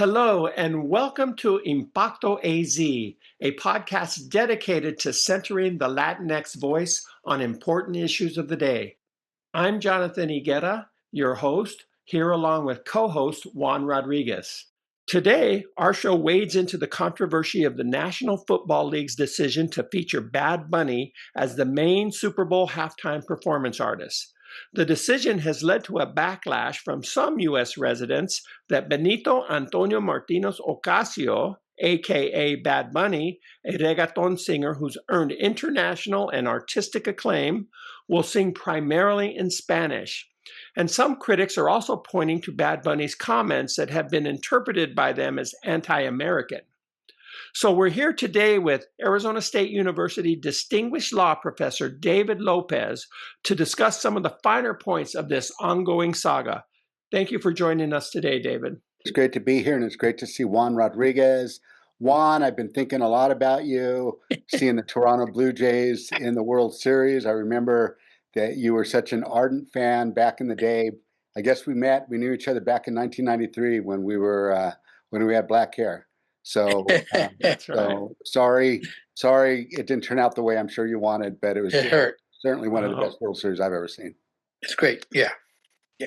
Hello, and welcome to Impacto AZ, a podcast dedicated to centering the Latinx voice on important issues of the day. I'm Jonathan Higuera, your host, here along with co-host Juan Rodriguez. Today, our show wades into the controversy of the National Football League's decision to feature Bad Bunny as the main Super Bowl halftime performance artist. The decision has led to a backlash from some U.S. residents that Benito Antonio Martinez Ocasio, aka Bad Bunny, a reggaeton singer who's earned international and artistic acclaim, will sing primarily in Spanish. And some critics are also pointing to Bad Bunny's comments that have been interpreted by them as anti-American. So we're here today with Arizona State University distinguished law professor David Lopez to discuss some of the finer points of this ongoing saga. Thank you for joining us today, David. It's great to be here, and it's great to see Juan Rodriguez. Juan, I've been thinking a lot about you, seeing the Toronto Blue Jays in the World Series. I remember that you were such an ardent fan back in the day. I guess we knew each other back in 1993 when we had black hair. So, That's right. sorry it didn't turn out the way I'm sure you wanted, but it hurt. Certainly one of the best World Series I've ever seen. It's great. Yeah.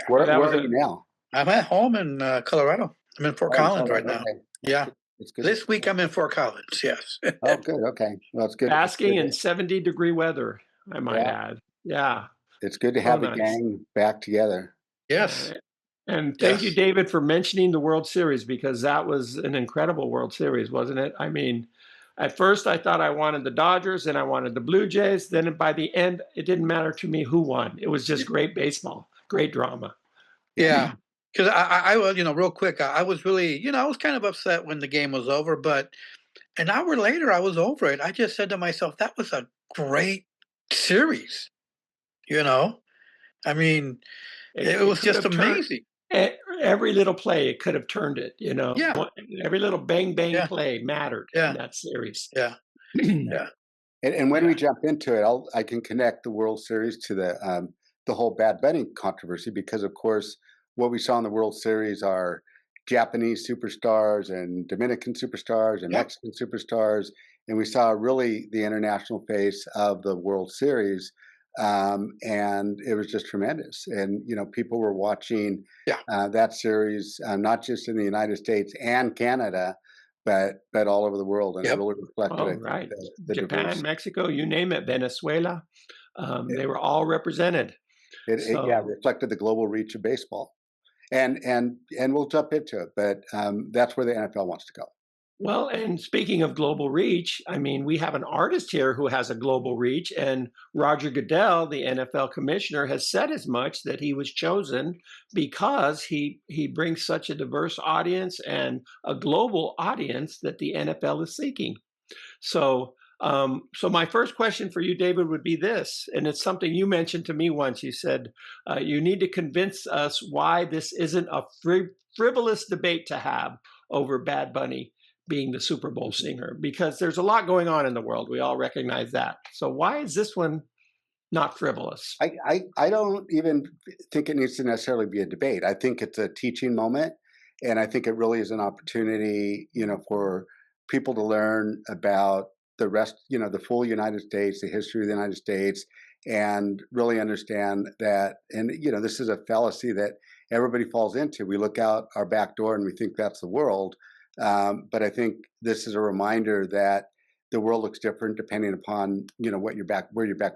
Where are you now? I'm at home in Colorado. I'm in Fort Collins right now. Okay. Yeah. It's good. This week I'm in Fort Collins. Yes. Oh, good. Okay. Well, it's good. Basking in 70-degree weather, I might add. Yeah. It's good to have the gang back together. Yes. And thank you, David, for mentioning the World Series, because that was an incredible World Series, wasn't it? I mean, at first I thought I wanted the Dodgers and I wanted the Blue Jays. Then by the end, it didn't matter to me who won. It was just great baseball, great drama. Yeah. Because I was, real quick, I was really, I was kind of upset when the game was over, but an hour later I was over it. I just said to myself, that was a great series. I mean, it was just amazing. Every little play, it could have turned it, Yeah. Every little bang play mattered in that series. Yeah. Yeah. And when we jump into it, I can connect the World Series to the whole Bad Bunny controversy, because of course what we saw in the World Series are Japanese superstars and Dominican superstars and Mexican superstars, and we saw really the international face of the World Series. And it was just tremendous. And, people were watching that series, not just in the United States and Canada, but all over the world. And it really reflected the Japan, diversity. Mexico, you name it, Venezuela, they were all represented. It reflected the global reach of baseball. And we'll jump into it, but that's where the NFL wants to go. Well, and speaking of global reach, I mean, we have an artist here who has a global reach, and Roger Goodell, the NFL commissioner, has said as much, that he was chosen because he brings such a diverse audience and a global audience that the NFL is seeking. So my first question for you, David, would be this, and it's something you mentioned to me once. You said you need to convince us why this isn't a frivolous debate to have over Bad Bunny being the Super Bowl singer, because there's a lot going on in the world. We all recognize that. So why is this one not frivolous? I don't even think it needs to necessarily be a debate. I think it's a teaching moment, and I think it really is an opportunity, for people to learn about the rest, the full United States, the history of the United States, and really understand that. And, this is a fallacy that everybody falls into. We look out our back door and we think that's the world. But I think this is a reminder that the world looks different depending upon, where your back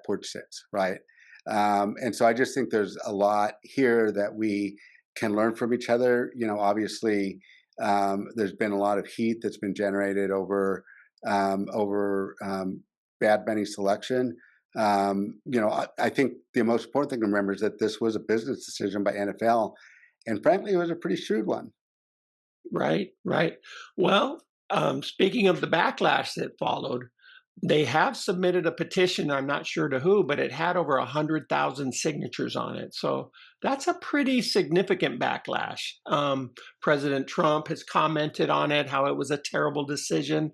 porch sits, right? And so I just think there's a lot here that we can learn from each other. Obviously, there's been a lot of heat that's been generated over Bad Bunny's selection. I think the most important thing to remember is that this was a business decision by NFL, and frankly, it was a pretty shrewd one. Right. Well, speaking of the backlash that followed, they have submitted a petition, I'm not sure to who, but it had over 100,000 signatures on it. So that's a pretty significant backlash. President Trump has commented on it, how it was a terrible decision.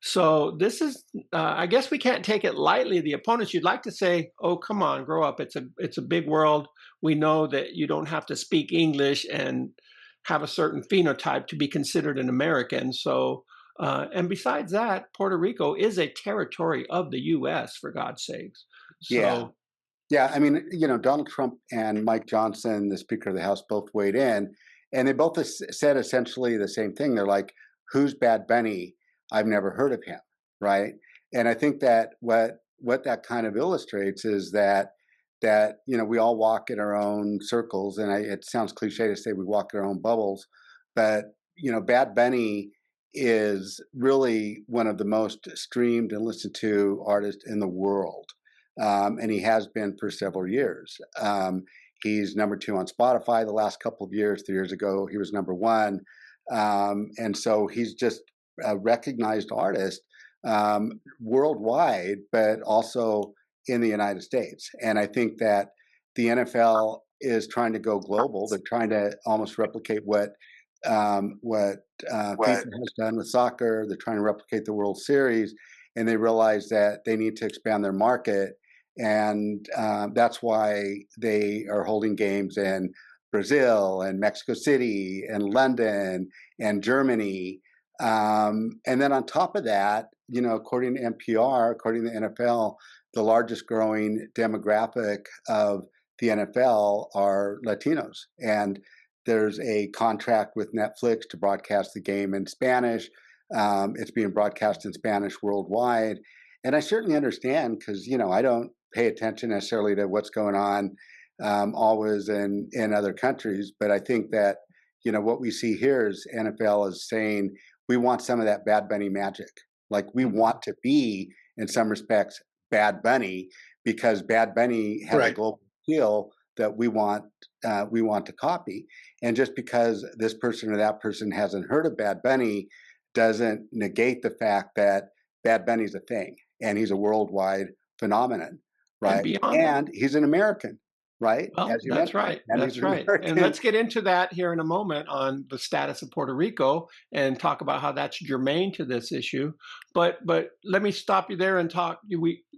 So this is, I guess we can't take it lightly. The opponents, you'd like to say, oh, come on, grow up. It's a big world. We know that you don't have to speak English and have a certain phenotype to be considered an American. So, and besides that, Puerto Rico is a territory of the U.S., for God's sakes. Yeah. So, Yeah. I mean, Donald Trump and Mike Johnson, the Speaker of the House, both weighed in, and they both said essentially the same thing. They're like, "Who's Bad Bunny? I've never heard of him." Right. And I think that what that kind of illustrates is that we all walk in our own circles, and it sounds cliche to say we walk in our own bubbles, but Bad Bunny is really one of the most streamed and listened to artists in the world, and he has been for several years. He's number 2 on Spotify the last couple of years. 3 years ago, he was number 1, and so he's just a recognized artist worldwide, but also in the United States. And I think that the NFL is trying to go global. They're trying to almost replicate what FIFA has done with soccer. They're trying to replicate the World Series, and they realize that they need to expand their market. And that's why they are holding games in Brazil and Mexico City and London and Germany. And then on top of that, according to NPR, according to the NFL, the largest growing demographic of the NFL are Latinos. And there's a contract with Netflix to broadcast the game in Spanish. It's being broadcast in Spanish worldwide. And I certainly understand because, I don't pay attention necessarily to what's going on always in other countries. But I think that, what we see here is NFL is saying, we want some of that Bad Bunny magic. Like we want to be, in some respects, Bad Bunny, because Bad Bunny has a global appeal that we want to copy. And just because this person or that person hasn't heard of Bad Bunny doesn't negate the fact that Bad Bunny's a thing and he's a worldwide phenomenon, right? And he's an American, right? Well, that's right. That's right. And let's get into that here in a moment on the status of Puerto Rico and talk about how that's germane to this issue. But let me stop you there and talk.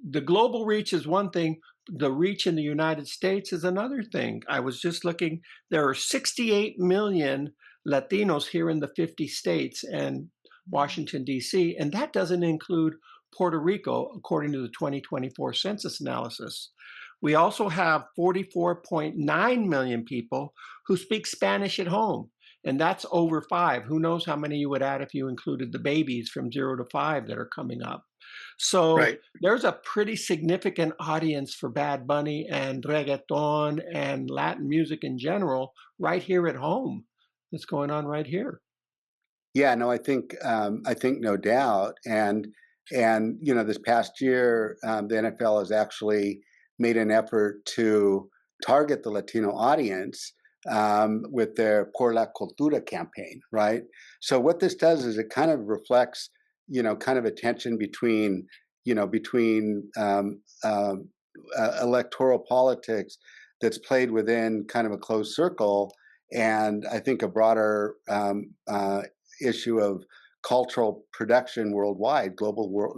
The global reach is one thing. The reach in the United States is another thing. I was just looking. There are 68 million Latinos here in the 50 states and Washington, D.C., and that doesn't include Puerto Rico, according to the 2024 census analysis. We also have 44.9 million people who speak Spanish at home, and that's over 5. Who knows how many you would add if you included the babies from 0 to 5 that are coming up. So there's a pretty significant audience for Bad Bunny and reggaeton and Latin music in general right here at home. That's going on right here. Yeah, no, I think no doubt. And this past year, the NFL has actually made an effort to target the Latino audience with their Por la Cultura campaign, right? So what this does is it kind of reflects, kind of a tension between electoral politics that's played within kind of a closed circle, and I think a broader issue of cultural production worldwide, global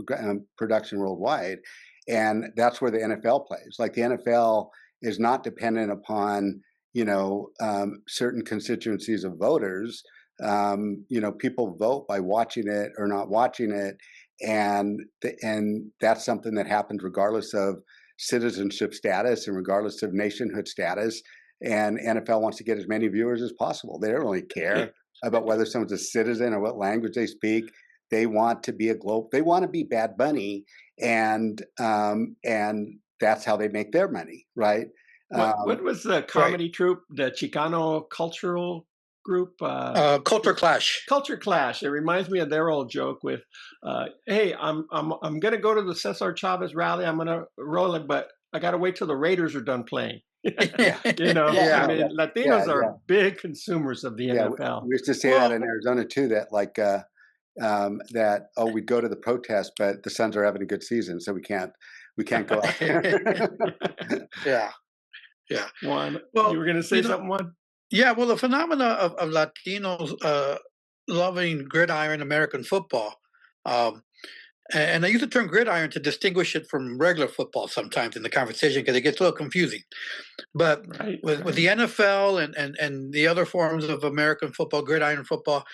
production worldwide. And that's where the NFL plays. Like the NFL is not dependent upon, certain constituencies of voters. People vote by watching it or not watching it. And that's something that happens regardless of citizenship status and regardless of nationhood status. And NFL wants to get as many viewers as possible. They don't really care about whether someone's a citizen or what language they speak. They want to be they want to be Bad Bunny, and that's how they make their money, right? What was the comedy troupe, the Chicano cultural group? Culture Clash. Culture Clash. It reminds me of their old joke with, "Hey, I'm going to go to the Cesar Chavez rally. I'm going to roll it, but I got to wait till the Raiders are done playing." I mean, Latinos are big consumers of the NFL. We used to say that in Arizona too. That we'd go to the protest, but the Suns are having a good season, so we can't go out there. Yeah. Juan, you were going to say something, Juan? Yeah, well, the phenomena of Latinos loving gridiron American football And I use the term gridiron to distinguish it from regular football sometimes in the conversation because it gets a little confusing. But with the NFL and the other forms of American football, gridiron football,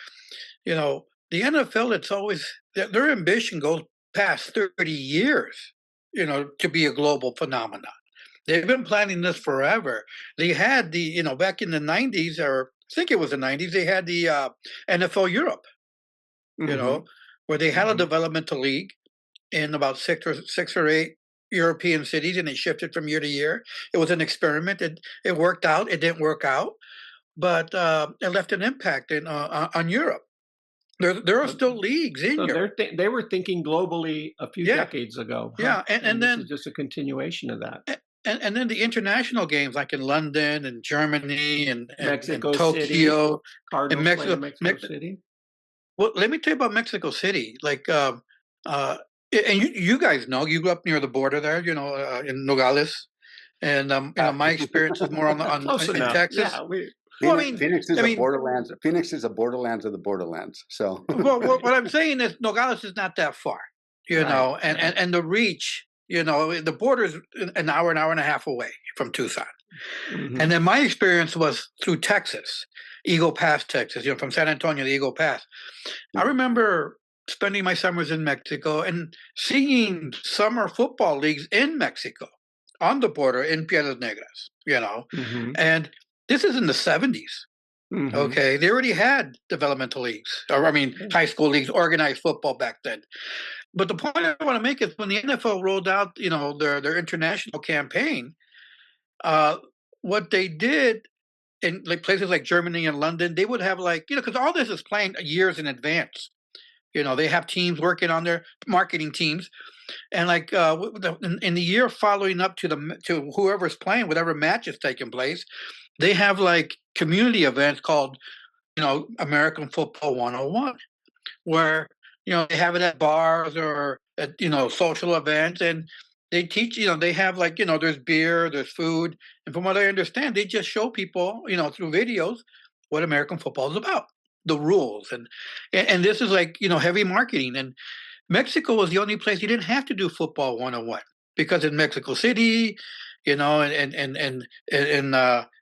the NFL, it's always their ambition goes past 30 years, to be a global phenomenon. They've been planning this forever. They had back in the 90s, or I think it was the 90s, they had the NFL Europe, where they had a developmental league in about six or eight European cities, and it shifted from year to year. It was an experiment. It worked out. It didn't work out, but it left an impact on Europe. There are still leagues in Europe. They were thinking globally a few decades ago. Yeah, and then this is just a continuation of that. And then the international games, like in London and Germany and Mexico Tokyo, City, and Mexico City. Well, let me tell you about Mexico City. Like, and you guys know, you grew up near the border there, in Nogales, and my experience is more in Texas. Yeah, Phoenix is a borderlands. Phoenix is a borderlands of the borderlands. So, well, what I'm saying is Nogales is not that far, and the reach. The border is an hour and a half away from Tucson. Mm-hmm. And then my experience was through Texas, Eagle Pass, Texas, from San Antonio to Eagle Pass. Mm-hmm. I remember spending my summers in Mexico and seeing summer football leagues in Mexico on the border in Piedras Negras, mm-hmm. And this is in the 70s. Mm-hmm. Okay. They already had developmental leagues, high school leagues, organized football back then. But the point I want to make is when the NFL rolled out, their international campaign, what they did in places like Germany and London, they would have because all this is planned years in advance. They have teams working on their marketing teams, and in the year following up to whoever's playing, whatever match is taking place, they have community events called, American Football 101, where they have it at bars or at, social events, and they teach, they have there's beer, there's food. And from what I understand, they just show people, through videos what American football is about, the rules. And this is heavy marketing. And Mexico was the only place you didn't have to do football 101 because in Mexico City, and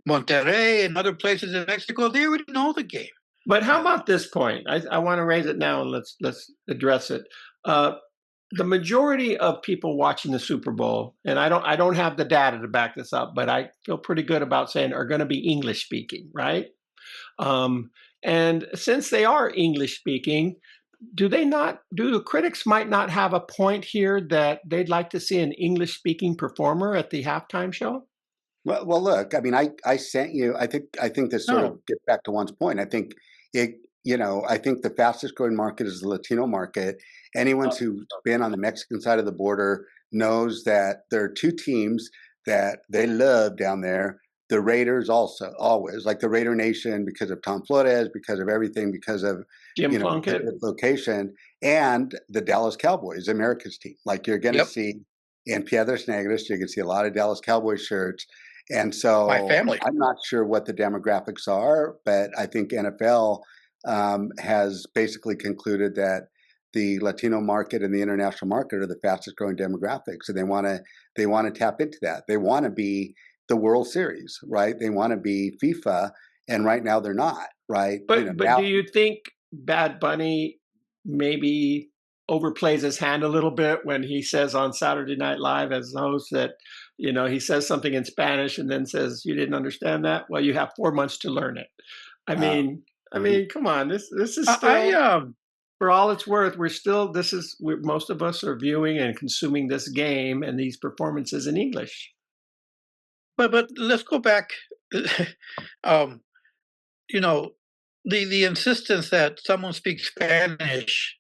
Monterrey and other places in Mexico, they already know the game. But how about this point? I want to raise it now, and let's address it. The majority of people watching the Super Bowl, and I don't have the data to back this up, but I feel pretty good about saying are going to be English speaking, right? And since they are English speaking, do the critics might not have a point here that they'd like to see an English speaking performer at the halftime show? Well, look, I sent you. I think this sort of gets back to one's point. I think I think the fastest growing market is the Latino market. Anyone who's been on the Mexican side of the border knows that there are two teams that they love down there. The Raiders also, always, like the Raider Nation, because of Tom Flores, because of everything, because of Jim Plunkett location, and the Dallas Cowboys, America's team. You're going to see in Piedras Negras, you can see a lot of Dallas Cowboys shirts. And so my family. I'm not sure what the demographics are, but I think NFL has basically concluded that the Latino market and the international market are the fastest growing demographics, and they want to tap into that. They want to be the World Series, right? They want to be FIFA, and right now they're not, right? But do you think Bad Bunny maybe overplays his hand a little bit when he says on Saturday Night Live as host that, he says something in Spanish and then says, "You didn't understand that? Well, you have 4 months to learn it." I mean, come on, this is still, for all it's worth, most of us are viewing and consuming this game and these performances in English. But let's go back. The insistence that someone speaks Spanish,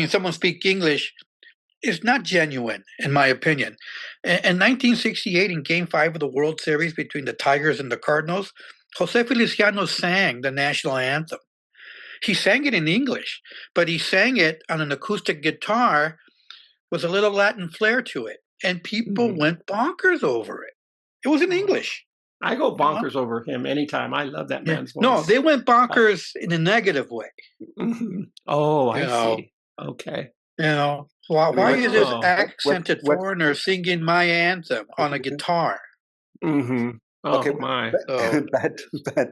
someone speak English is not genuine, in my opinion. In 1968, in Game 5 of the World Series between the Tigers and the Cardinals, Jose Feliciano sang the national anthem. He sang it in English, but he sang it on an acoustic guitar with a little Latin flair to it. And people went bonkers over it. It was in English. I go bonkers over him anytime. I love that man's voice. No, they went bonkers in a negative way. Oh, I see. Okay. Why, I mean, why what's is this Oh. accented what's foreigner singing my anthem on a guitar? Mm-hmm. okay, Oh my. So, but but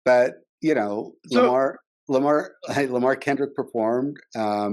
but so Lamar Kendrick performed.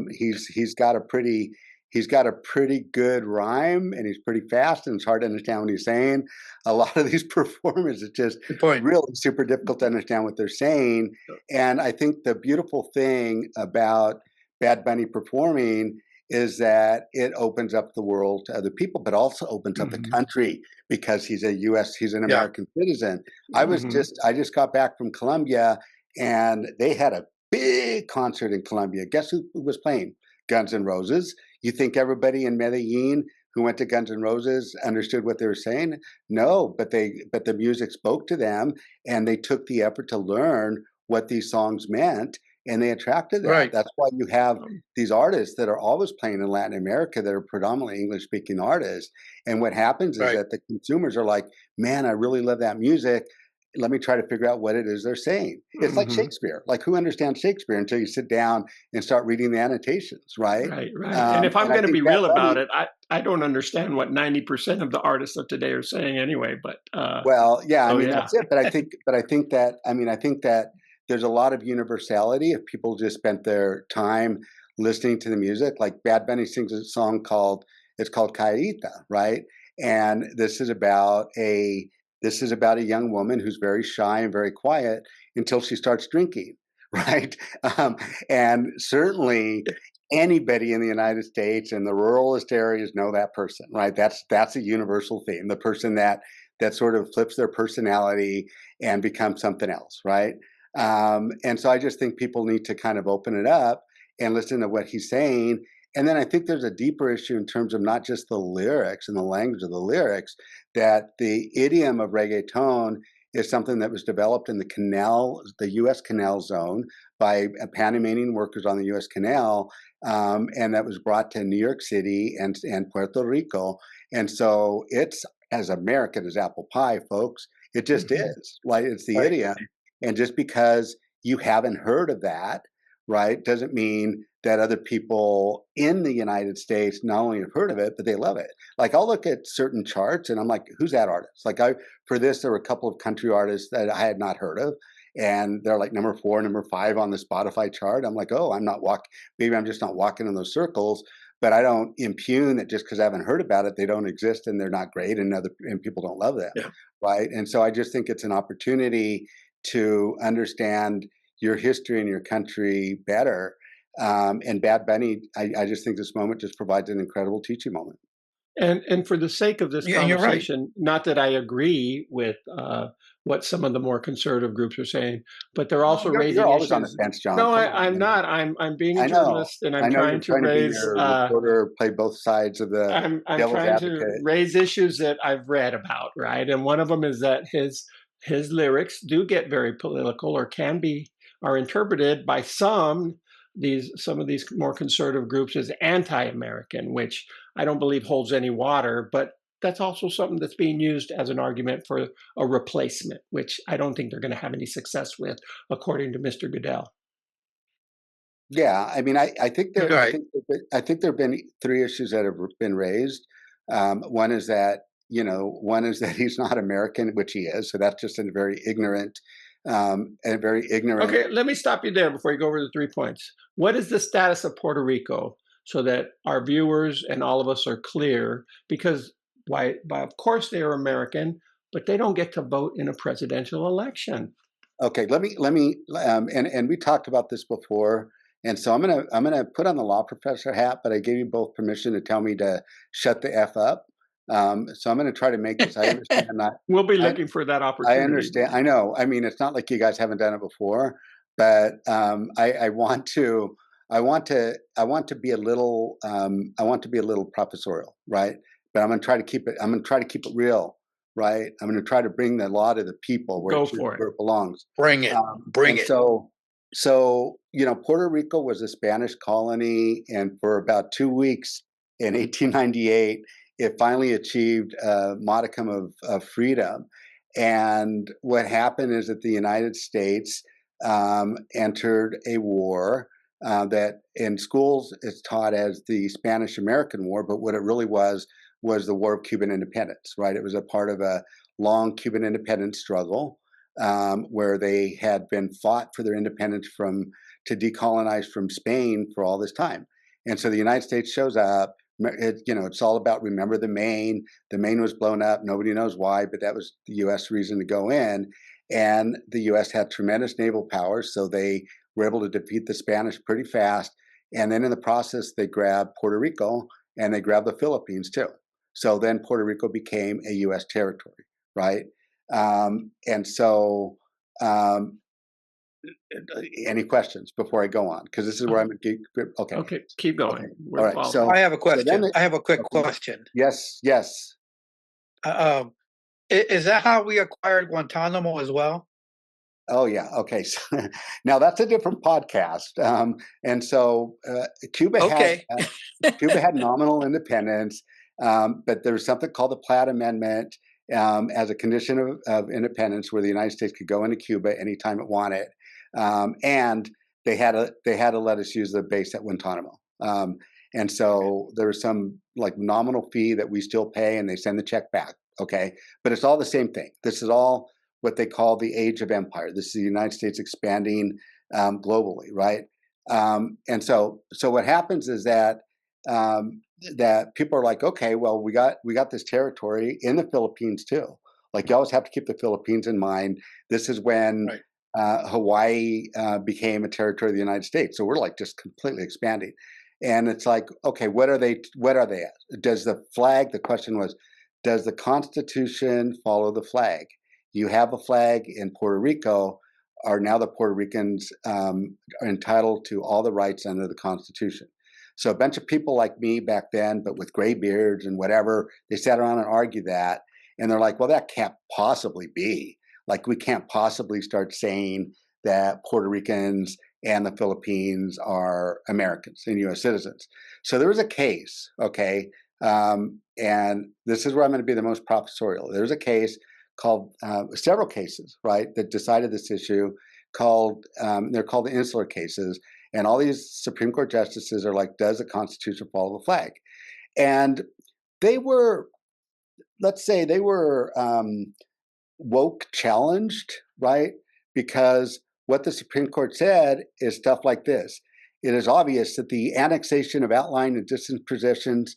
He's got a pretty good rhyme, and he's pretty fast, and it's hard to understand what he's saying. A lot of these performers, it's just good point. really super difficult to understand what they're saying. And I think the beautiful thing about Bad Bunny performing is that it opens up the world to other people, but also opens up the Mm-hmm. country because he's he's an Yeah, American citizen. Mm-hmm. I just got back from Colombia, and they had a big concert in Colombia. Guess who was playing? Guns N' Roses. You think everybody in Medellin who went to Guns N' Roses understood what they were saying? No, but the music spoke to them, and they took the effort to learn what these songs meant, and they attracted that. right, That's why you have Um, these artists that are always playing in Latin America that are predominantly English speaking artists. And what happens is right. that the consumers are like, man, I really love that music. Let me try to figure out what it is they're saying. It's like mm-hmm. Shakespeare. Like, who understands Shakespeare until you sit down and start reading the annotations, right? Right, right. And if I'm And I going to think be Bad real about Bunny, it, I don't understand what 90% of the artists of today are saying anyway. But well, yeah, I so mean yeah. that's it. I think that there's a lot of universality if people just spent their time listening to the music. Like Bad Bunny sings a song called it's called Caerita, right? And this is about a young woman who's very shy and very quiet until she starts drinking, right? Um, and certainly anybody in the United States in the ruralist areas know that person, right? That's a universal theme. The person that sort of flips their personality and becomes something else, right? And so I just think people need to kind of open it up and listen to what he's saying. And then I think there's a deeper issue in terms of not just the lyrics and the language of the lyrics, that the idiom of reggaeton is something that was developed in the U.S. Canal Zone by Panamanian workers on the U.S. Canal, and that was brought to New York City and Puerto Rico. And so it's as American as apple pie, folks. It just Mm-hmm. is. Like, it's the Right. idiom. And just because you haven't heard of that, right, doesn't mean that other people in the United States not only have heard of it, but they love it. Like, I'll look at certain charts and I'm like, who's that artist? Like, for this, there were a couple of country artists that I had not heard of, and they're like number 4, number 5 on the Spotify chart. I'm like, oh, maybe I'm just not walking in those circles, but I don't impugn that just because I haven't heard about it, they don't exist and they're not great, and people don't love them, Yeah. right? And so I just think it's an opportunity to understand your history and your country better. And Bad Bunny, I just think this moment just provides an incredible teaching moment. And for the sake of this Yeah, you're right. conversation, not that I agree with what some of the more conservative groups are saying, but they're No, also you're raising always on the issues. fence, John. No, Come on, I'm man. not. I'm being a journalist, and I'm I know trying you're to trying to be raise. your reporter, play both sides of the I'm devil's trying to advocate. raise issues that I've read about, right? And one of them is that his lyrics do get very political, or can be, are interpreted by some of these more conservative groups as anti-American, which I don't believe holds any water. But that's also something that's being used as an argument for a replacement, which I don't think they're going to have any success with, according to Mr. Goodell. Yeah, I mean, You're right. I think there have been 3 issues that have been raised. One is that one is that he's not American, which he is. So that's just a very ignorant, and very ignorant. Okay, let me stop you there before you go over the 3 points. What is the status of Puerto Rico, so that our viewers and all of us are clear? Because of course they are American, but they don't get to vote in a presidential election. Okay, and we talked about this before, and so I'm gonna put on the law professor hat, but I gave you both permission to tell me to shut the f up. So I'm gonna try to make this. I understand that. We'll be I looking for that I opportunity. understand. I know. I mean, it's not like you guys haven't done it before, but I want to. I want to be a little. I want to be a little professorial, right? But I'm going to try to keep it. I'm going to try to keep it real, right? I'm going to try to bring the law to the people Go for it. where it belongs. Bring it. Bring And it. so Puerto Rico was a Spanish colony, and for about 2 weeks in 1898, it finally achieved a modicum of freedom. And what happened is that the United States entered a war that in schools it's taught as the Spanish-American War, but what it really was the War of Cuban Independence, right? It was a part of a long Cuban independence struggle where they had been fought for their independence to decolonize from Spain for all this time. And so the United States shows up. It's all about remember the Maine. The Maine was blown up. Nobody knows why, but that was the U.S. reason to go in. And the U.S. had tremendous naval powers, so they were able to defeat the Spanish pretty fast. And then in the process, they grabbed Puerto Rico and they grabbed the Philippines too. So then Puerto Rico became a U.S. territory, right? And so, any questions before I go on? Because this is where I'm. Okay. Okay, keep going. Okay. All right. So I have a question. I have a quick question. Yes. Is that how we acquired Guantanamo as well? Oh yeah. Okay. So, now that's a different podcast. And so Cuba had nominal independence, but there was something called the Platt Amendment as a condition of independence, where the United States could go into Cuba anytime it wanted, and they had to let us use the base at Guantanamo. And so there was some like nominal fee that we still pay, and they send the check back. Okay, but it's all the same thing. This is all what they call the age of empire. This is the United States expanding globally, right? And so what happens is that that people are like, okay, well, we got this territory in the Philippines too. Like, you always have to keep the Philippines in mind. This is when Hawaii became a territory of the United States. So we're like just completely expanding. And it's like, okay, what are they at? Does the flag, the question was, does the Constitution follow the flag? You have a flag in Puerto Rico. Are now the Puerto Ricans are entitled to all the rights under the Constitution? So a bunch of people like me back then, but with gray beards and whatever, they sat around and argued that. And they're like, well, that can't possibly be. Like, we can't possibly start saying that Puerto Ricans and the Philippines are Americans and U.S. citizens. So there was a case, okay, and this is where I'm going to be the most professorial. There's a case called, several cases, right, that decided this issue, they're called the insular cases. And all these Supreme Court justices are like, does the Constitution follow the flag? And they were, let's say, they were woke challenged, right? Because what the Supreme Court said is stuff like this. It is obvious that the annexation of outlying and distant possessions,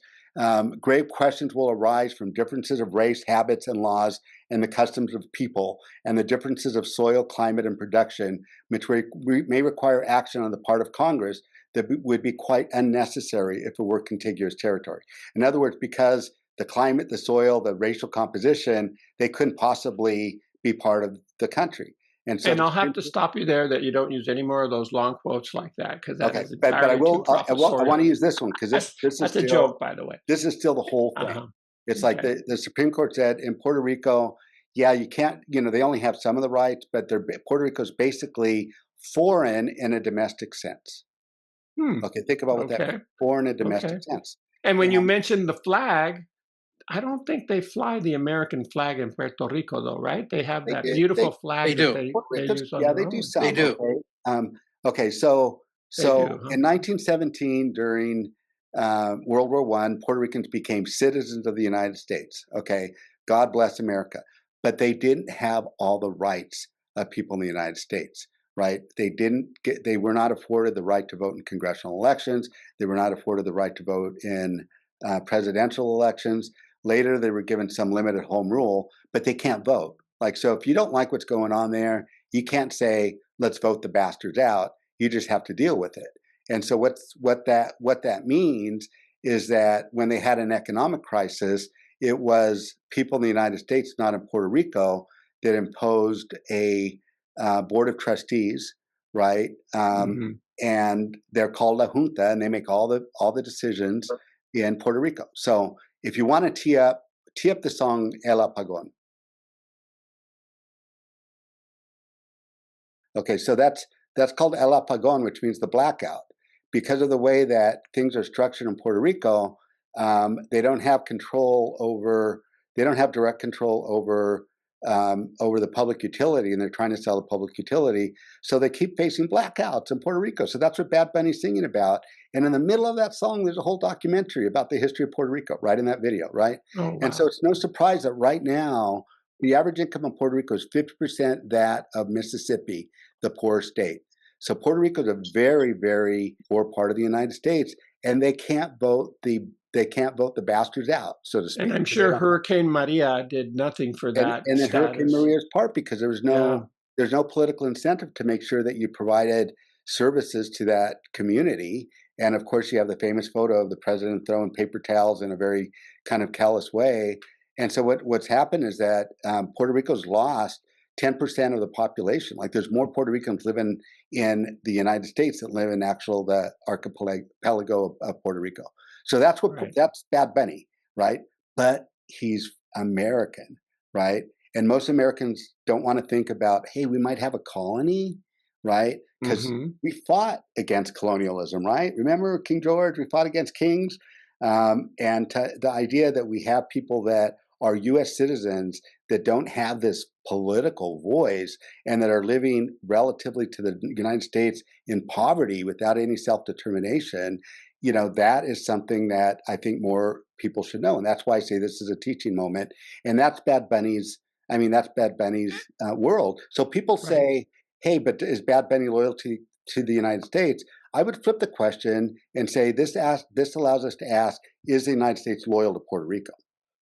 grave questions will arise from differences of race, habits, and laws, and the customs of people, and the differences of soil, climate, and production, which may require action on the part of Congress that would be quite unnecessary if it were contiguous territory. In other words, because the climate, the soil, the racial composition, they couldn't possibly be part of the country. And so, I'll have to stop you there, that you don't use any more of those long quotes like that, because that is but entirely I will. too professorial. I want to use this one because this is that's still a joke, by the way. This is still the whole thing. It's like the Supreme Court said in Puerto Rico, yeah, you can't. They only have some of the rights, but Puerto Rico is basically foreign in a domestic sense. Okay, think about what that means. Foreign in a domestic sense. And when you mentioned the flag, I don't think they fly the American flag in Puerto Rico, though, right? They have that beautiful flag that they use on their own. They do some. They do. Okay, so in 1917, during World War I, Puerto Ricans became citizens of the United States. Okay, God bless America. But they didn't have all the rights of people in the United States, right? They were not afforded the right to vote in congressional elections. They were not afforded the right to vote in presidential elections. Later, they were given some limited home rule, but they can't vote. Like, so if you don't like what's going on there, you can't say, let's vote the bastards out. You just have to deal with it. And so what that means is that when they had an economic crisis, it was people in the United States, not in Puerto Rico, that imposed a board of trustees, right? And they're called a junta, and they make all the decisions in Puerto Rico. So if you want to tee up the song El Apagón. Okay, so that's called El Apagón, which means the blackout. Because of the way that things are structured in Puerto Rico, they don't have direct control over over the public utility, and they're trying to sell the public utility. So they keep facing blackouts in Puerto Rico. So that's what Bad Bunny's singing about. And in the middle of that song, there's a whole documentary about the history of Puerto Rico, right in that video, right? Oh, wow. And so it's no surprise that right now, the average income in Puerto Rico is 50% that of Mississippi, the poorest state. So Puerto Rico is a very, very poor part of the United States, and they can't vote the bastards out, so to speak. And I'm sure Hurricane Maria did nothing for that and then Hurricane status. Maria's part, because there's no political incentive to make sure that you provided services to that community. And of course, you have the famous photo of the president throwing paper towels in a very kind of callous way. And so what's happened is that Puerto Rico's lost 10% of the population. Like, there's more Puerto Ricans living in the United States that live in the archipelago of Puerto Rico. So that's that's Bad Bunny, right? But he's American, right? And most Americans don't want to think about, hey, we might have a colony, right? Because we fought against colonialism, right? Remember King George? We fought against kings. The idea that we have people that are U.S. citizens that don't have this political voice and that are living relatively to the United States in poverty without any self-determination, that is something that I think more people should know. And that's why I say this is a teaching moment. And that's Bad Bunny's world. So people say, hey, but is Bad Bunny loyal to the United States? I would flip the question and say this allows us to ask, is the United States loyal to Puerto Rico?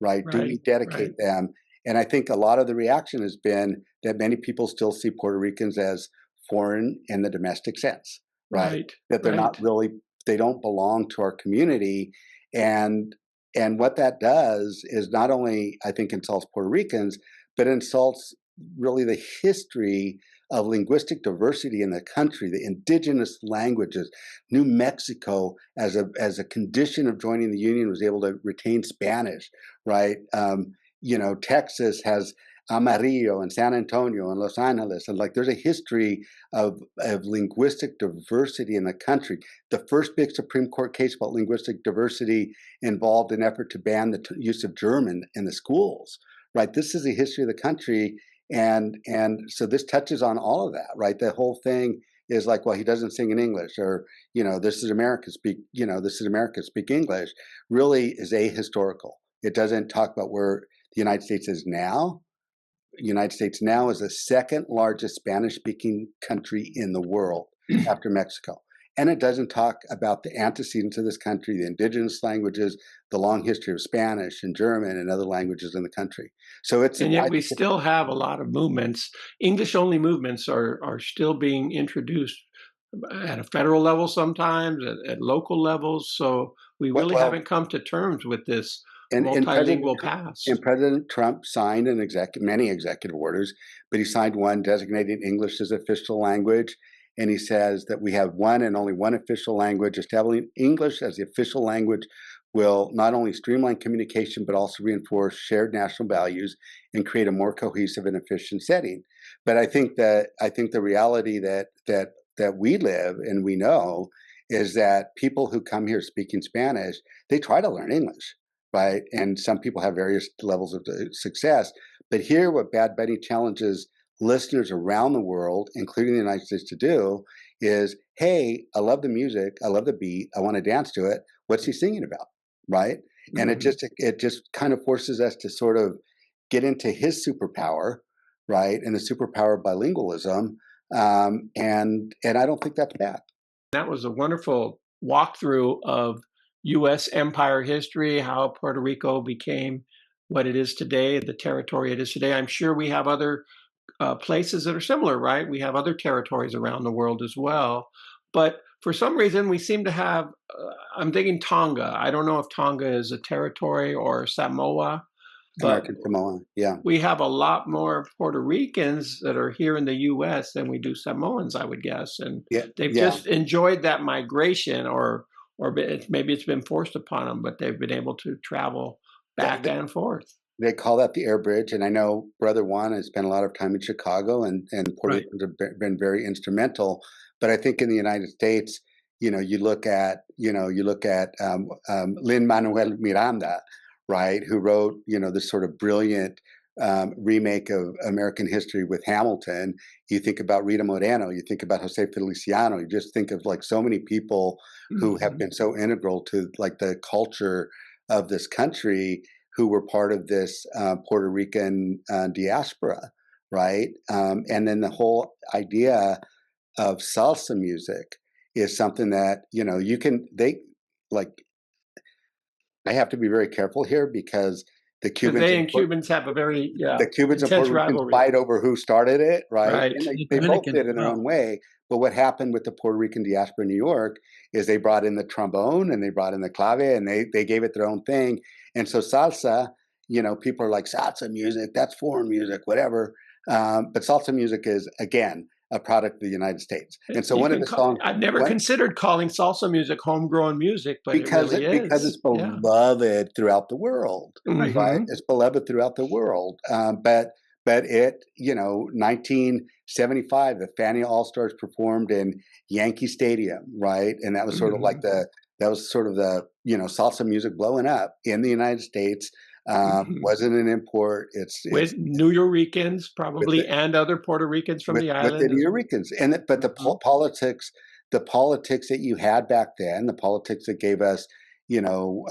Right? Do we dedicate them? And I think a lot of the reaction has been that many people still see Puerto Ricans as foreign in the domestic sense, right? That they're not really, they don't belong to our community. And what that does is not only, I think, insults Puerto Ricans, but insults really the history of linguistic diversity in the country, the indigenous languages. New Mexico, as a condition of joining the Union, was able to retain Spanish, right? Texas has Amarillo and San Antonio and Los Angeles, and there's a history of linguistic diversity in the country. The first big Supreme Court case about linguistic diversity involved an effort to ban the use of German in the schools, right? This is a history of the country. And so this touches on all of that, right? The whole thing is like, well, he doesn't sing in English, or, this is America speak English, really is ahistorical. It doesn't talk about where the United States is now. The United States now is the second largest Spanish-speaking country in the world after Mexico. And it doesn't talk about the antecedents of this country, the indigenous languages, the long history of Spanish and German and other languages in the country. So and yet we still have a lot of movements. English-only movements are still being introduced at a federal level sometimes, at local levels. So we really haven't come to terms with this multilingual past. And President Trump signed many executive orders, but he signed one designating English as official language. And he says that we have one and only one official language. Establishing English as the official language will not only streamline communication, but also reinforce shared national values and create a more cohesive and efficient setting. But I think the reality that we live and we know is that people who come here speaking Spanish, they try to learn English, right? And some people have various levels of success. But here, what Bad Bunny challenges listeners around the world, including the United States, to do is, hey, I love the music, I love the beat, I want to dance to it. What's he singing about, right? And it just kind of forces us to sort of get into his superpower, right? And the superpower of bilingualism. And I don't think that's bad. That was a wonderful walkthrough of U.S. empire history, how Puerto Rico became what it is today, the territory it is today. I'm sure we have other places that are similar, right? We have other territories around the world as well. But for some reason, we seem to have, I'm thinking Tonga. I don't know if Tonga is a territory or Samoa, but American Samoa, yeah. We have a lot more Puerto Ricans that are here in the U.S. than we do Samoans, I would guess. And they've just enjoyed that migration, or maybe it's been forced upon them, but they've been able to travel back and forth. They call that the air bridge. And I know Brother Juan has spent a lot of time in Chicago, and Puerto Ricans have been very instrumental. But I think in the United States, you look at Lin-Manuel Miranda, right, who wrote, this sort of brilliant remake of American history with Hamilton. You think about Rita Moreno, you think about Jose Feliciano, you just think of like so many people who have been so integral to like the culture of this country, who were part of this Puerto Rican diaspora, right? And then the whole idea of salsa music is something that, you know, I have to be very careful here because the Because Cubans they and and Cubans have a very intense Puerto Ricans rivalry. fight over who started it, right? Right. And The they both Dominicans did as in their well. own way. But what happened with the Puerto Rican diaspora in New York is they brought in the trombone and they brought in the clave and they gave it their own thing. And so salsa, you know, people are like, salsa music, that's foreign music, whatever. But salsa music is, again, a product of the United States. And so You one of can the songs, I've never considered calling salsa music homegrown music, but it because really because it's is. Yeah. beloved throughout the world, right? It's beloved throughout the world. But it, you know, 1975, the Fania All Stars performed in Yankee Stadium, right? And that was sort of like the you know, salsa music blowing up in the United States. Wasn't an import. With It's New Yorkers with probably and other Puerto Ricans from the with the island. New Ricans, and but politics, the politics that you had back then, the politics that gave us, you know,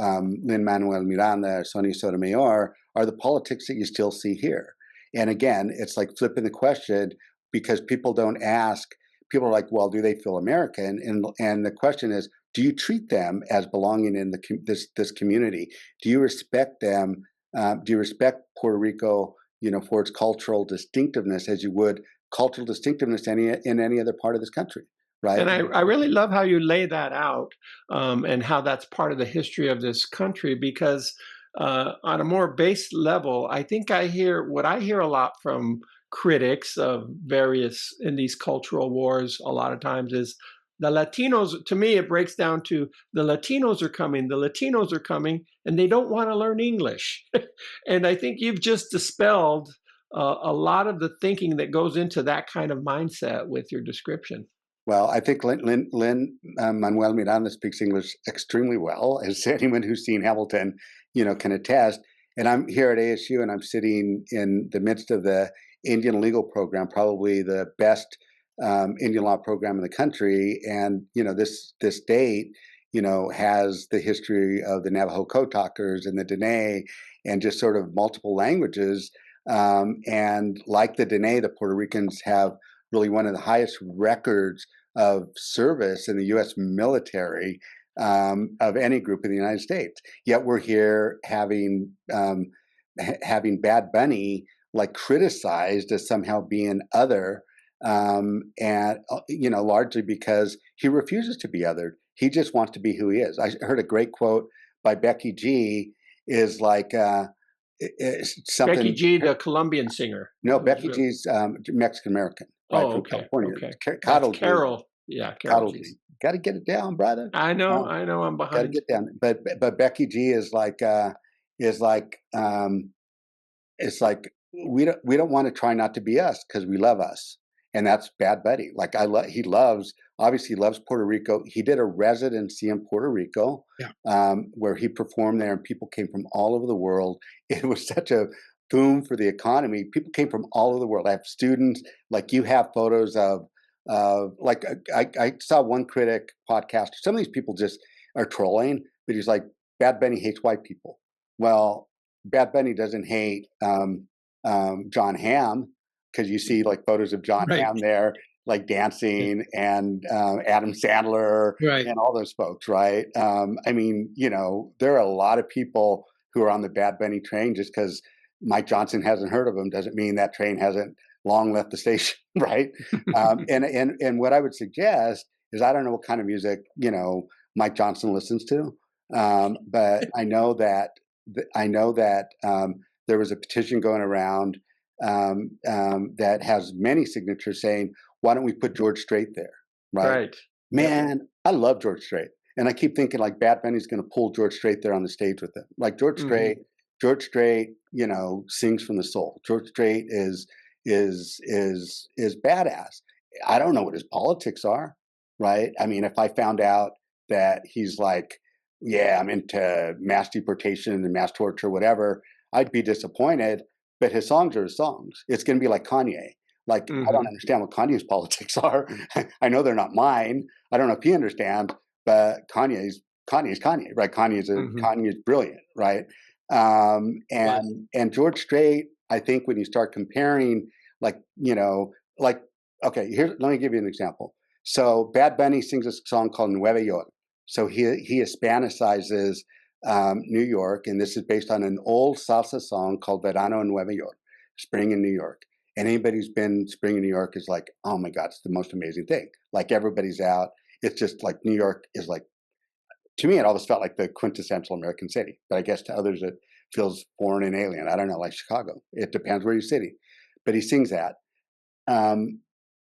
Lin-Manuel Miranda, Sonny Sotomayor, are the politics that you still see here. And again, it's like flipping the question, because people don't ask. People are like, well, do they feel American? And the question is, do you treat them as belonging in this community? Do you respect them? Do you respect Puerto Rico, you know, for its cultural distinctiveness as you would cultural distinctiveness in any other part of this country, right? And I really love how you lay that out, and how that's part of the history of this country, because on a more base level, I think I hear what I hear a lot from critics of various in these cultural wars a lot of times is the Latinos. To me, it breaks down to the Latinos are coming, and they don't want to learn English. And I think you've just dispelled a lot of the thinking that goes into that kind of mindset with your description. Well, I think Lin Manuel Miranda speaks English extremely well, as anyone who's seen Hamilton, you know, can attest. And I'm here at ASU, and I'm sitting in the midst of the Indian legal program, probably the best Indian law program in the country. And you know, this state, you know, has the history of the Navajo code talkers and the Dene, and just sort of multiple languages. And like the Dene, the Puerto Ricans have really one of the highest records of service in the U.S. military of any group in the United States. Yet we're here having Bad Bunny like criticized as somehow being other, and you know, largely because he refuses to be othered. He just wants to be who he is. I heard a great quote by Becky G. Is like something. Becky G, the Colombian singer. No, Becky G's Mexican American, right, Oh, from okay, California. okay. That's Coddle G. Carol. Yeah, Carol Coddle G's. G. Got to get it down, brother. I know, I'm Got to behind. get down. But Becky G is like it's like we don't want to try not to be us because we love us, and that's Bad Buddy. Like he loves, obviously he loves Puerto Rico. He did a residency in Puerto Rico, where he performed there, and people came from all over the world. It was such a boom for the economy. People came from all over the world. I have students, like you have photos of like I saw one critic podcast. Some of these people just are trolling, but he's like, Bad Bunny hates white people. Well, Bad Bunny doesn't hate John Hamm, because you see like photos of John Hamm there, like dancing, and Adam Sandler, and all those folks, right? I mean, you know, there are a lot of people who are on the Bad Bunny train. Just because Mike Johnson hasn't heard of him doesn't mean that train hasn't long left the station, right? And what I would suggest is, I don't know what kind of music, you know, Mike Johnson listens to, but I know that there was a petition going around that has many signatures saying, why don't we put George Strait there, right? Man, I love George Strait. And I keep thinking like Bad Bunny's going to pull George Strait there on the stage with him. Like George Strait, you know, sings from the soul. George Strait is badass. I don't know what his politics are, right? I mean, if I found out that he's like, yeah, I'm into mass deportation and mass torture, whatever, I'd be disappointed. but his songs are his songs. It's going to be like Kanye. Like, I don't understand what Kanye's politics are. I know they're not mine. I don't know if he understands, but Kanye's Kanye, right? Kanye's brilliant, right? And George Strait, I think when you start comparing, like, like, okay, let me give you an example. So Bad Bunny sings a song called Nueva York. So he Hispanicizes New York, and this is based on an old salsa song called Verano en Nueva York, Spring in New York. And anybody who's been spring in New York is like, oh my God, it's the most amazing thing. Like, everybody's out. It's just like New York is like, to me, it always felt like the quintessential American city. But I guess to others, it feels foreign and alien. I don't know, like Chicago. It depends where you're sitting. But he sings that.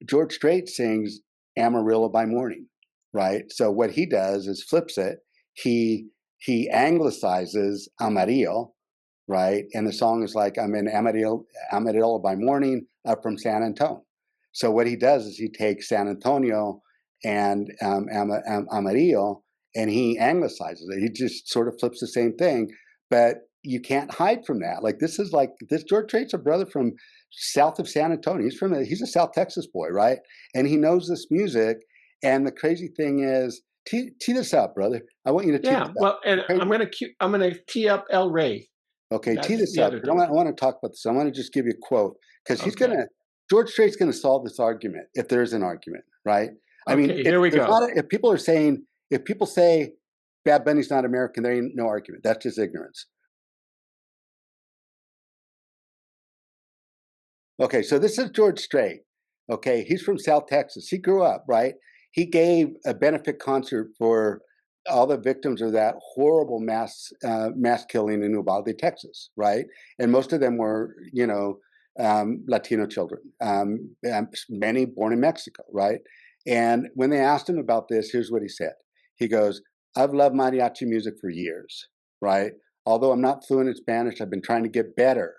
George Strait sings Amarillo by Morning, right? So what he does is flips it. He anglicizes Amarillo, right? And the song is like, I'm in Amarillo by morning, up from San Antonio. So what he does is he takes San Antonio and Amarillo, and he anglicizes it. He just sort of flips the same thing, but you can't hide from that. Like, this George Strait's a brother from south of San Antonio. He's a South Texas boy, right? And he knows this music. And the crazy thing is, tee this up, brother. I want you to tee this up. Well, and I'm gonna tee up El Rey. Okay, tee this up. I want to talk about this. I want to just give you a quote, because George Strait's going to solve this argument, if there is an argument, right? I mean, here we go. If people say Bad Bunny's not American, there ain't no argument. That's just ignorance. Okay, so this is George Strait. Okay, he's from South Texas. He grew up, right? He gave a benefit concert for all the victims of that horrible mass killing in Uvalde, Texas, right? And most of them were, Latino children, many born in Mexico, right? And when they asked him about this, here's what he said. He goes, I've loved mariachi music for years, right? Although I'm not fluent in Spanish, I've been trying to get better.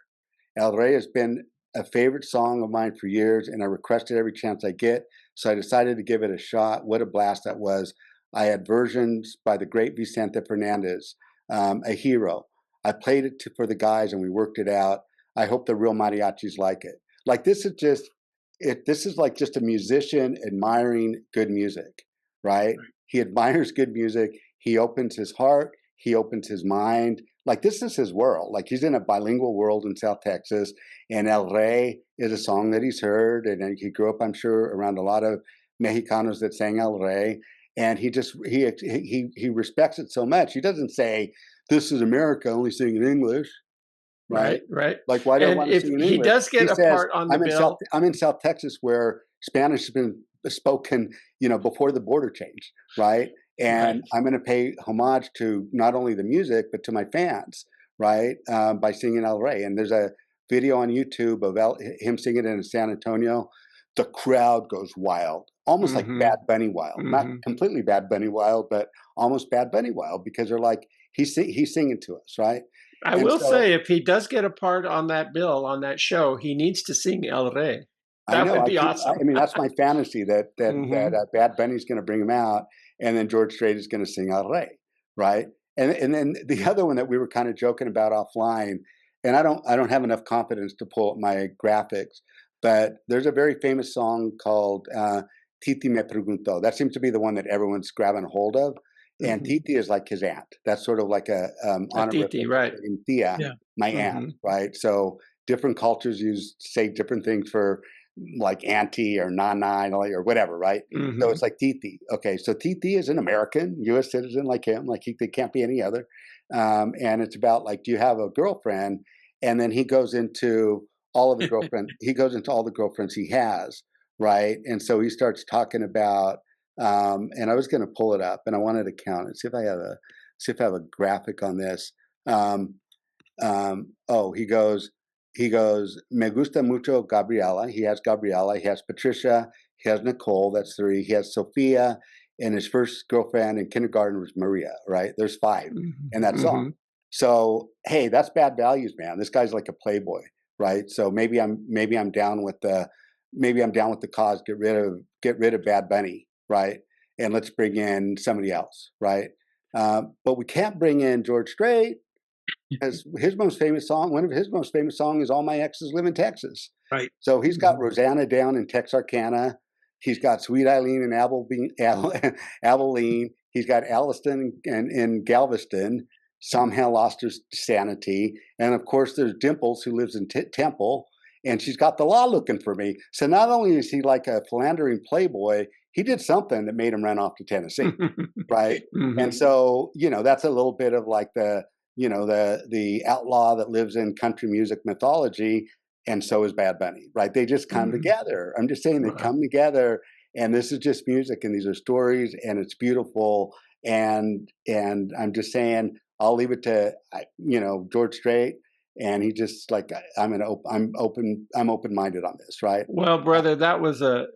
El Rey has been a favorite song of mine for years, and I request it every chance I get. So I decided to give it a shot. What a blast that was. I had versions by the great Vicente Fernandez, a hero. I played it for the guys, and we worked it out. I hope the real mariachis like it. Like, this is like just a musician admiring good music, right? He admires good music. He opens his heart. He opens his mind. Like, this is his world. Like, he's in a bilingual world in South Texas, and El Rey is a song that he's heard, and he grew up, I'm sure, around a lot of Mexicanos that sang El Rey, and he respects it so much. He doesn't say, this is America, only sing in English. Right. Like, why do I want to sing in English? He does get a part on the bill. I'm in South Texas, where Spanish has been spoken, before the border changed, right? And I'm going to pay homage to not only the music, but to my fans, right? By singing El Rey. And there's a video on YouTube of him singing it in San Antonio. The crowd goes wild, almost like Bad Bunny wild. Not completely Bad Bunny wild, but almost Bad Bunny wild, because they're like, he's singing to us, right? I will say, if he does get a part on that bill, on that show, he needs to sing El Rey. That would be awesome. I mean, that's my fantasy, that Bad Bunny's going to bring him out, and then George Strait is going to sing El Rey, right? And then the other one that we were kind of joking about offline, and I don't have enough confidence to pull up my graphics, but there's a very famous song called Titi Me Preguntó. That seems to be the one that everyone's grabbing a hold of. And Titi is like his aunt. That's sort of like a Titi, right? Tia, my aunt, right? So different cultures say different things for, like, auntie or nana or whatever, right? So it's like Titi. Okay, so Titi is an American, U.S. citizen like him. Like, they can't be any other. And it's about, like, do you have a girlfriend? And then he goes into all of the girlfriends. He goes into all the girlfriends he has, right? And so he starts talking about. And I was going to pull it up, and I wanted to count it. See if I have a graphic on this. He goes, Me gusta mucho Gabriela. He has Gabriela. He has Patricia. He has Nicole. That's 3. He has Sophia, and his first girlfriend in kindergarten was Maria. Right? There's 5 in that song. So, hey, that's bad values, man. This guy's like a playboy, right? So maybe I'm down with the cause. Get rid of Bad Bunny. Right, and let's bring in somebody else, right? But we can't bring in George Strait, because his most famous song, one of his most famous songs is "All My Exes Live in Texas." Right. So he's got Rosanna down in Texarkana. He's got Sweet Eileen in Abilene. He's got Alliston in Galveston. Somehow lost her sanity. And of course, there's Dimples, who lives in Temple, and she's got the law looking for me. So not only is he like a philandering playboy, he did something that made him run off to Tennessee, right? And so, that's a little bit of like the outlaw that lives in country music mythology, and so is Bad Bunny, right? They just come together. I'm just saying they come together, and this is just music, and these are stories, and it's beautiful. And I'm just saying, I'll leave it to George Strait, and he just like I'm open-minded on this, right? Well, brother, that was a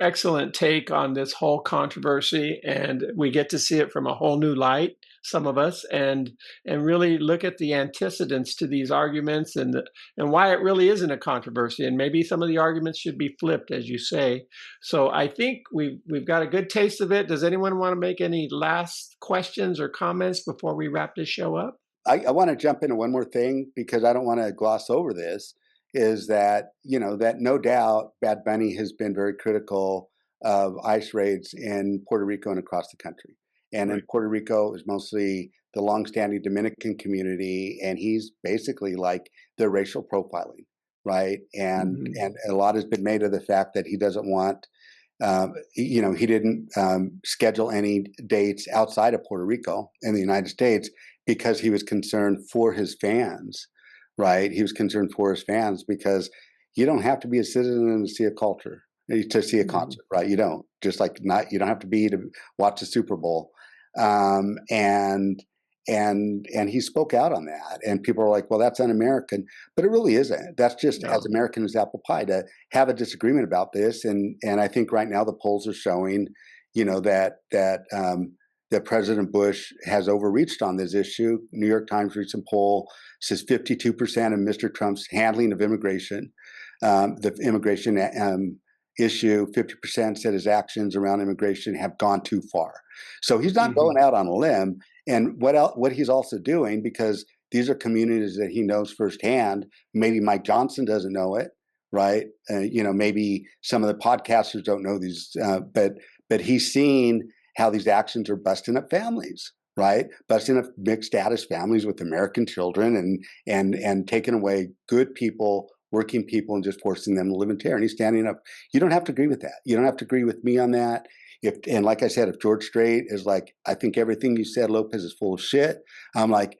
excellent take on this whole controversy, and we get to see it from a whole new light, some of us, and really look at the antecedents to these arguments and why it really isn't a controversy, and maybe some of the arguments should be flipped, as you say. So I think we've got a good taste of it. Does anyone want to make any last questions or comments before we wrap this show up? I want to jump into one more thing, because I don't want to gloss over this, is that, that no doubt Bad Bunny has been very critical of ICE raids in Puerto Rico and across the country. And in Puerto Rico, it was mostly the longstanding Dominican community, and he's basically like the racial profiling, right? And a lot has been made of the fact that he doesn't want, he didn't schedule any dates outside of Puerto Rico in the United States, because he was concerned for his fans, right? He was concerned for his fans, because you don't have to be a citizen to see a culture, to see a concert, right? You don't. Just like you don't have to be to watch the Super Bowl. And he spoke out on that, and people are like, well, that's un-American, but it really isn't. That's just as American as apple pie to have a disagreement about this. And I think right now the polls are showing, that President Bush has overreached on this issue. New York Times recent poll says 52% of Mr. Trump's handling of immigration, the immigration issue, 50% said his actions around immigration have gone too far. So he's not going out on a limb. And what he's also doing, because these are communities that he knows firsthand, maybe Mike Johnson doesn't know it, right? Maybe some of the podcasters don't know these, but he's seen how these actions are busting up families, right? Busting up mixed status families with American children, and taking away good people, working people, and just forcing them to live in terror. And he's standing up. You don't have to agree with that. You don't have to agree with me on that. And like I said, if George Strait is like, I think everything you said, Lopez, is full of shit, I'm like,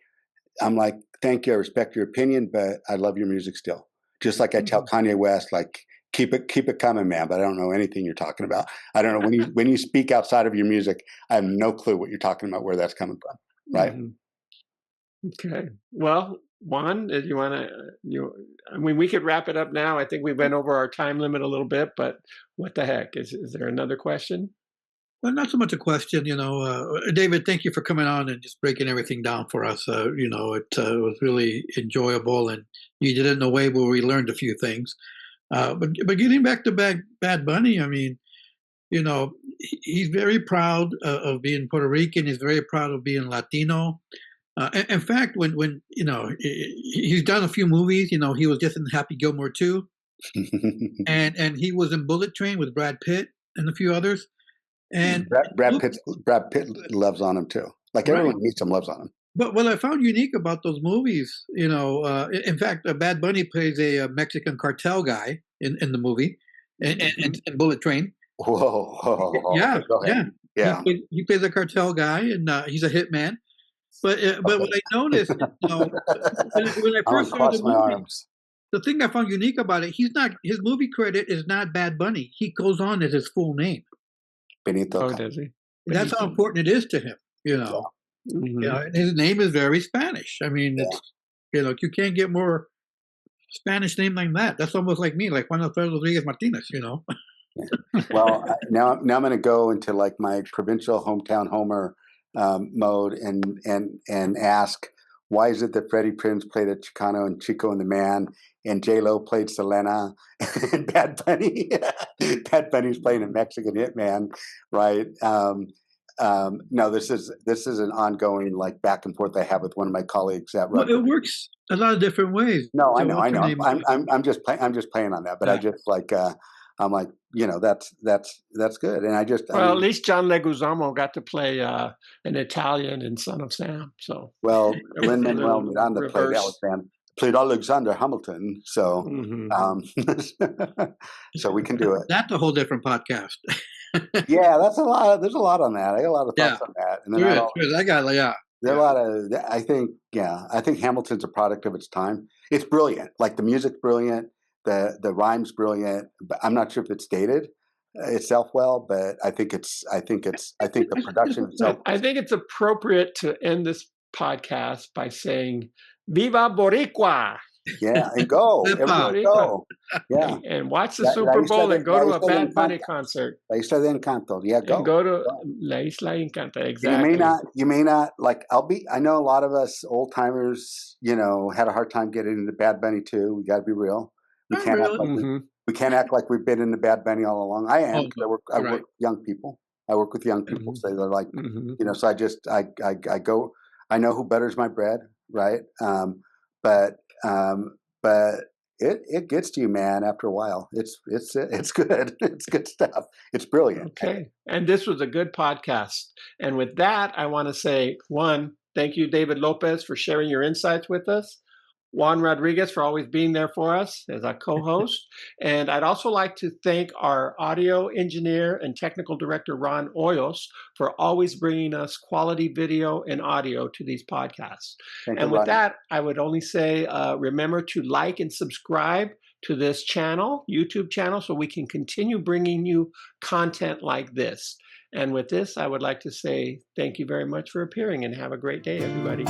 thank you, I respect your opinion, but I love your music still. Just like I tell Kanye West, like, keep it coming, man, but I don't know anything you're talking about. I don't know, when you speak outside of your music, I have no clue what you're talking about, where that's coming from, right? Okay. Well, Juan, do you want to, I mean, we could wrap it up now. I think we went over our time limit a little bit, but what the heck? Is there another question? Well, not so much a question, David, thank you for coming on and just breaking everything down for us. It was really enjoyable, and you did it in a way where we learned a few things. But getting back to Bad Bunny, I mean, he's very proud of being Puerto Rican. He's very proud of being Latino. In fact, when he's done a few movies. He was just in Happy Gilmore 2, and he was in Bullet Train with Brad Pitt and a few others. And Brad Pitt loves on him too. Like everyone meets him, loves on him. But what I found unique about those movies, in fact, Bad Bunny plays a Mexican cartel guy in the movie, and Bullet Train. Whoa. Yeah. He plays a cartel guy, and he's a hitman. But what I noticed, when I first saw the movie, the thing I found unique about it, his movie credit is not Bad Bunny. He goes on as his full name. Benito. Oh, does he? That's how important it is to him. His name is very Spanish. I mean, it's you can't get more Spanish name like that. That's almost like me, like Juan Alfredo Rodriguez Martinez. Well, now I'm going to go into like my provincial hometown homer mode and ask, why is it that Freddie Prinze played a Chicano and Chico and the Man, and J-Lo played Selena, and Bad Bunny's playing a Mexican hitman, right? no, this is an ongoing like back and forth I have with one of my colleagues at Well, Rutgers. it works a lot of different ways. No, I So know, what's I her know. name? I'm just playing on that, but I Yeah. just like I'm like, that's good, and I Well, at mean, least John Leguizamo got to play an Italian in Son of Sam. So well, there was a Lin-Manuel little Miranda reverse. played Alexander Hamilton, so Hmm. so we can do it. That's a whole different podcast. Yeah, that's a lot. There's a lot on that. I got a lot of Yeah, thoughts on that, and then there not is. all. I got yeah. There are a lot of. I think, yeah, I think Hamilton's a product of its time. It's brilliant. Like the music's brilliant, the rhyme's brilliant. But I'm not sure if it's dated itself well, but I think I think the production itself. I think it's appropriate to end this podcast by saying "Viva Boricua!" Yeah, and go. Hip hop. Everybody Boricua. go. Yeah. And watch the La, Super Bowl and go la to a Isla de Bad Bunny Encanto. concert. La Isla de Encanto. Yeah, And go. go to Go. La Isla Encanta. And Exactly. you may not like, I know a lot of us old timers, had a hard time getting into Bad Bunny too. We got to be real. We Not can't act really. like we can't act like we've been into Bad Bunny all along. I am, Oh, because no. I Right. work with young people. I work with young people. So they're like, Mm-hmm. so I go, I know who butters my bread. Right. But it gets to you, man, after a while. It's good. It's good stuff. It's brilliant. Okay. And this was a good podcast. And with that, I want to say, one, thank you, David Lopez, for sharing your insights with us. Juan Rodriguez for always being there for us as our co-host. And I'd also like to thank our audio engineer and technical director, Ron Oyos, for always bringing us quality video and audio to these podcasts. And with that, I would only say, remember to like and subscribe to this channel, YouTube channel, so we can continue bringing you content like this. And with this, I would like to say thank you very much for appearing and have a great day, everybody.